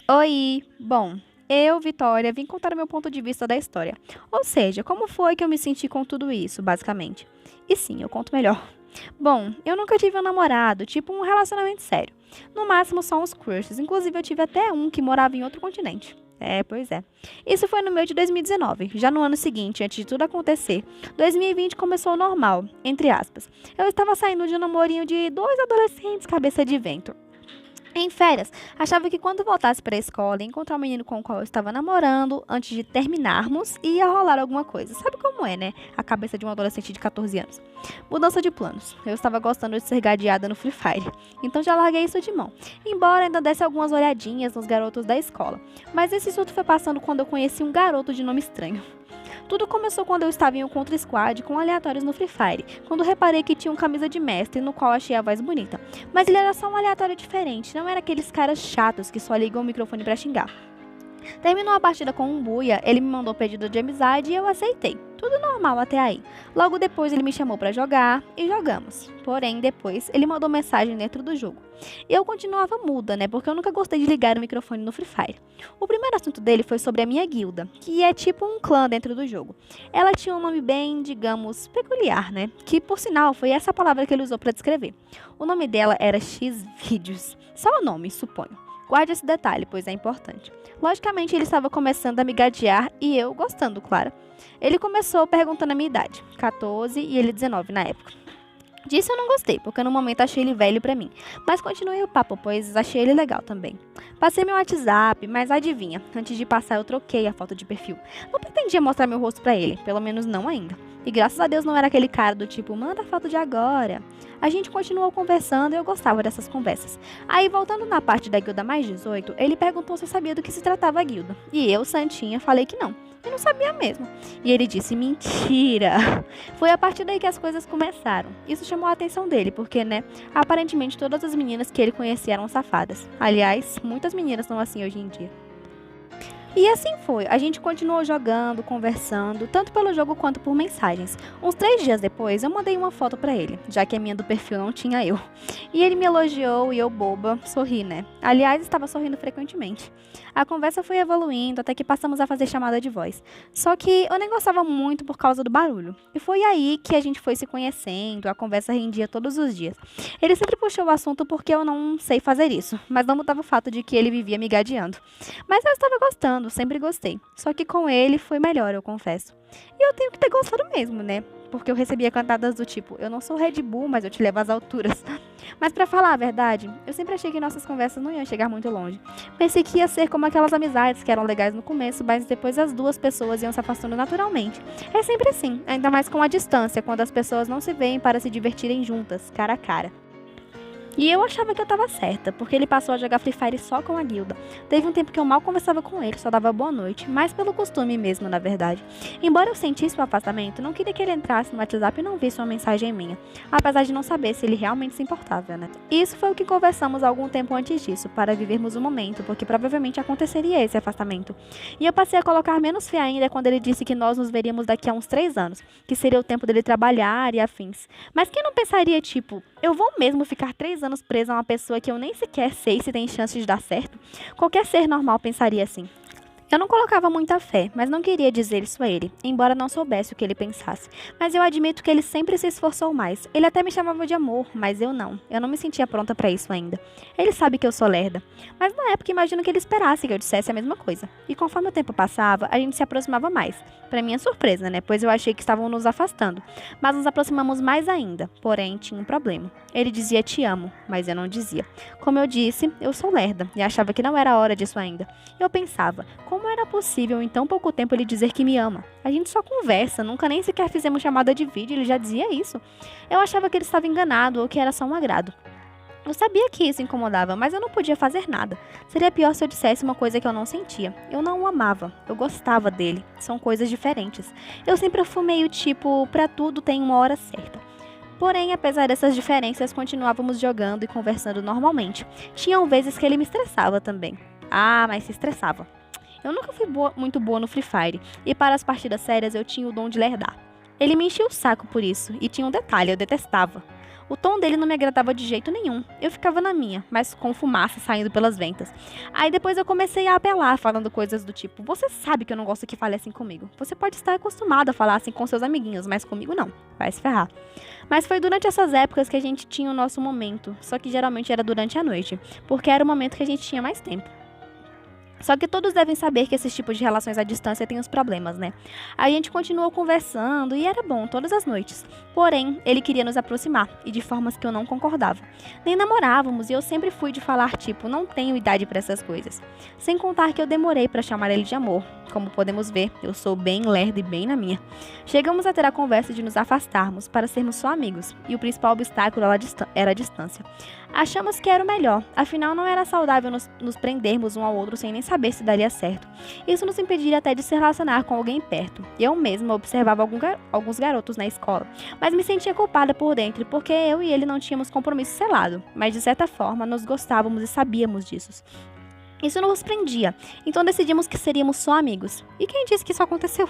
Oi! Bom, eu, Vitória, vim contar o meu ponto de vista da história. Ou seja, como foi que eu me senti com tudo isso, basicamente. E sim, eu conto melhor. Bom, eu nunca tive um namorado, tipo um relacionamento sério. No máximo só uns crushes, inclusive eu tive até um que morava em outro continente. Pois é. Isso foi no meio de 2019, já no ano seguinte, antes de tudo acontecer. 2020 começou normal, entre aspas. Eu estava saindo de um namorinho de dois adolescentes cabeça de vento. Em férias, achava que quando voltasse para a escola e encontrar o menino com o qual eu estava namorando, antes de terminarmos, ia rolar alguma coisa. Sabe como é, né? A cabeça de um adolescente de 14 anos. Mudança de planos. Eu estava gostando de ser gadeada no Free Fire, então já larguei isso de mão. Embora ainda desse algumas olhadinhas nos garotos da escola. Mas esse surto foi passando quando eu conheci um garoto de nome estranho. Tudo começou quando eu estava em um contra-squad com aleatórios no Free Fire, quando reparei que tinha um camisa de mestre, no qual achei a voz bonita. Mas ele era só um aleatório diferente, não era aqueles caras chatos que só ligam o microfone pra xingar. Terminou a partida com um buia, ele me mandou pedido de amizade e eu aceitei. Tudo normal até aí. Logo depois ele me chamou pra jogar e jogamos. Porém, depois ele mandou mensagem dentro do jogo. E eu continuava muda, né? Porque eu nunca gostei de ligar o microfone no Free Fire. O primeiro assunto dele foi sobre a minha guilda, que é tipo um clã dentro do jogo. Ela tinha um nome bem, digamos, peculiar, né? Que por sinal foi essa palavra que ele usou pra descrever. O nome dela era X-Vídeos. Só o nome, suponho. Guarde esse detalhe, pois é importante. Logicamente, ele estava começando a me gadear e eu gostando, claro. Ele começou perguntando a minha idade, 14 e ele 19 na época. Disso eu não gostei, porque no momento achei ele velho pra mim. Mas continuei o papo, pois achei ele legal também. Passei meu WhatsApp, mas adivinha, antes de passar eu troquei a foto de perfil. Não pretendia mostrar meu rosto pra ele, pelo menos não ainda. E graças a Deus não era aquele cara do tipo, manda a foto de agora. A gente continuou conversando e eu gostava dessas conversas. Aí, voltando na parte da guilda mais 18, ele perguntou se eu sabia do que se tratava a guilda. E eu, santinha, falei que não. Eu não sabia mesmo. E ele disse, mentira. Foi a partir daí que as coisas começaram. Isso chamou a atenção dele, porque, né, aparentemente todas as meninas que ele conhecia eram safadas. Aliás, muitas meninas são assim hoje em dia. E assim foi, a gente continuou jogando, conversando, tanto pelo jogo quanto por mensagens. Uns 3 dias depois, eu mandei uma foto pra ele, já que a minha do perfil não tinha eu. E ele me elogiou e eu, boba, sorri, né? Aliás, estava sorrindo frequentemente. A conversa foi evoluindo até que passamos a fazer chamada de voz. Só que eu nem gostava muito por causa do barulho. E foi aí que a gente foi se conhecendo, a conversa rendia todos os dias. Ele sempre puxou o assunto porque eu não sei fazer isso, mas não mudava o fato de que ele vivia me gadeando. Mas eu estava gostando, sempre gostei. Só que com ele foi melhor, eu confesso. E eu tenho que ter gostado mesmo, né? Porque eu recebia cantadas do tipo, eu não sou Red Bull, mas eu te levo às alturas. Mas pra falar a verdade, eu sempre achei que nossas conversas não iam chegar muito longe. Pensei que ia ser como aquelas amizades que eram legais no começo, mas depois as duas pessoas iam se afastando naturalmente. É sempre assim, ainda mais com a distância, quando as pessoas não se veem para se divertirem juntas, cara a cara. E eu achava que eu tava certa, porque ele passou a jogar Free Fire só com a guilda. Teve um tempo que eu mal conversava com ele, só dava boa noite, mais pelo costume mesmo, na verdade. Embora eu sentisse o afastamento, não queria que ele entrasse no WhatsApp e não visse uma mensagem minha, apesar de não saber se ele realmente se importava, né? E isso foi o que conversamos algum tempo antes disso, para vivermos o momento, porque provavelmente aconteceria esse afastamento. E eu passei a colocar menos fé ainda quando ele disse que nós nos veríamos daqui a uns 3 anos, que seria o tempo dele trabalhar e afins. Mas quem não pensaria, tipo, eu vou mesmo ficar 3 anos presa a uma pessoa que eu nem sequer sei se tem chance de dar certo? Qualquer ser normal pensaria assim. Eu não colocava muita fé, mas não queria dizer isso a ele, embora não soubesse o que ele pensasse. Mas eu admito que ele sempre se esforçou mais. Ele até me chamava de amor, mas eu não. Eu não me sentia pronta pra isso ainda. Ele sabe que eu sou lerda. Mas na época imagino que ele esperasse que eu dissesse a mesma coisa. E conforme o tempo passava, a gente se aproximava mais. Pra minha surpresa, né? Pois eu achei que estavam nos afastando. Mas nos aproximamos mais ainda. Porém, tinha um problema. Ele dizia te amo, mas eu não dizia. Como eu disse, eu sou lerda e achava que não era hora disso ainda. Eu pensava, como era possível em tão pouco tempo ele dizer que me ama? A gente só conversa, nunca nem sequer fizemos chamada de vídeo, ele já dizia isso. Eu achava que ele estava enganado ou que era só um agrado. Eu sabia que isso incomodava, mas eu não podia fazer nada. Seria pior se eu dissesse uma coisa que eu não sentia. Eu não o amava, eu gostava dele. São coisas diferentes. Eu sempre fui meio tipo, pra tudo tem uma hora certa. Porém, apesar dessas diferenças, continuávamos jogando e conversando normalmente. Tinham vezes que ele me estressava também. Ah, mas se estressava. Eu nunca fui muito boa no Free Fire, e para as partidas sérias eu tinha o dom de lerdar. Ele me enchia o saco por isso, e tinha um detalhe, eu detestava. O tom dele não me agradava de jeito nenhum. Eu ficava na minha, mas com fumaça saindo pelas ventas. Aí depois eu comecei a apelar, falando coisas do tipo: você sabe que eu não gosto que fale assim comigo. Você pode estar acostumado a falar assim com seus amiguinhos, mas comigo não. Vai se ferrar. Mas foi durante essas épocas que a gente tinha o nosso momento. Só que geralmente era durante a noite, porque era o momento que a gente tinha mais tempo. Só que todos devem saber que esses tipos de relações à distância têm os problemas, né? A gente continuou conversando e era bom todas as noites. Porém, ele queria nos aproximar e de formas que eu não concordava. Nem namorávamos e eu sempre fui de falar tipo, não tenho idade para essas coisas. Sem contar que eu demorei para chamar ele de amor. Como podemos ver, eu sou bem lerda e bem na minha. Chegamos a ter a conversa de nos afastarmos para sermos só amigos. E o principal obstáculo era a distância. Achamos que era o melhor, afinal não era saudável nos prendermos um ao outro sem nem saber se daria certo. Isso nos impediria até de se relacionar com alguém perto. Eu mesma observava alguns garotos na escola, mas me sentia culpada por dentro porque eu e ele não tínhamos compromisso selado, mas de certa forma nos gostávamos e sabíamos disso. Isso nos prendia, então decidimos que seríamos só amigos. E quem disse que isso aconteceu?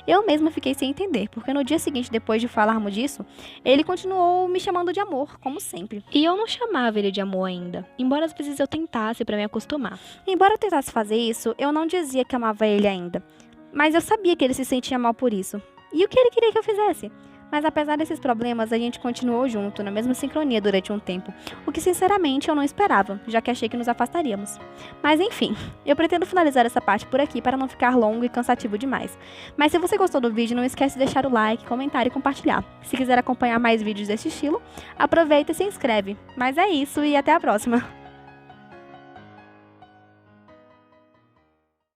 Eu mesma fiquei sem entender, porque no dia seguinte, depois de falarmos disso, ele continuou me chamando de amor, como sempre. E eu não chamava ele de amor ainda, embora às vezes eu tentasse para me acostumar. Embora eu tentasse fazer isso, eu não dizia que amava ele ainda. Mas eu sabia que ele se sentia mal por isso. E o que ele queria que eu fizesse? Mas apesar desses problemas, a gente continuou junto, na mesma sincronia durante um tempo, o que sinceramente eu não esperava, já que achei que nos afastaríamos. Mas enfim, eu pretendo finalizar essa parte por aqui para não ficar longo e cansativo demais. Mas se você gostou do vídeo, não esquece de deixar o like, comentar e compartilhar. Se quiser acompanhar mais vídeos desse estilo, aproveita e se inscreve. Mas é isso e até a próxima!